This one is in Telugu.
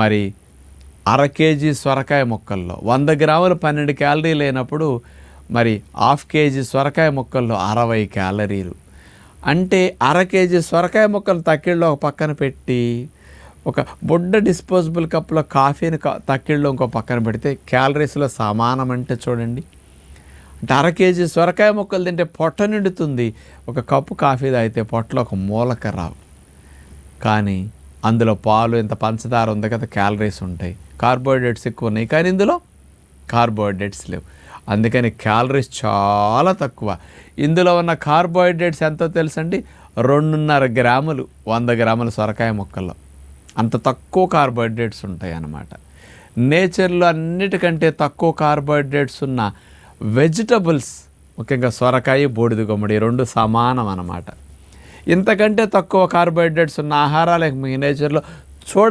మరి 1/2 కేజీ సొరకాయ ముక్కల్లో 100 గ్రాములు 12 క్యాలరీలు అయినప్పుడు మరి 1/2 కేజీ సొరకాయ ముక్కల్లో 60 క్యాలరీలు. అంటే 1/2 కేజీ సొరకాయ ముక్కలు తక్కిళ్ళలో ఒక పక్కన పెట్టి ఒక బుడ్డ డిస్పోజబుల్ కప్లో కాఫీని తక్కిళ్ళలో ఇంకో పక్కన పెడితే క్యాలరీస్లో సమానం అంటే చూడండి. అంటే 1/2 కేజీ సొరకాయ ముక్కలు తింటే పొట్ట నిండుతుంది, ఒక కప్పు కాఫీ తాగితే పొట్టలో ఒక మూలక రావు. కానీ అందులో పాలు, ఇంత పంచదార ఉంది కదా, క్యాలరీస్ ఉంటాయి, కార్బోహైడ్రేట్స్ ఎక్కువ ఉన్నాయి, కానీ ఇందులో కార్బోహైడ్రేట్స్ లేవు. అందుకని క్యాలరీస్ చాలా తక్కువ. ఇందులో ఉన్న కార్బోహైడ్రేట్స్ ఎంతో తెలుసండి, 2.5 గ్రాములు 100 గ్రాముల సొరకాయ ముక్కల్లో. అంత తక్కువ కార్బోహైడ్రేట్స్ ఉంటాయి అన్నమాట. నేచర్లో అన్నిటికంటే తక్కువ కార్బోహైడ్రేట్స్ ఉన్న వెజిటబుల్స్, ముఖ్యంగా సొరకాయ, బూడిద గుమ్మడి 2 సమానం అన్నమాట. ఇంతకంటే తక్కువ కార్బోహైడ్రేట్స్ ఉన్న ఆహారాలు మీ నేచర్లో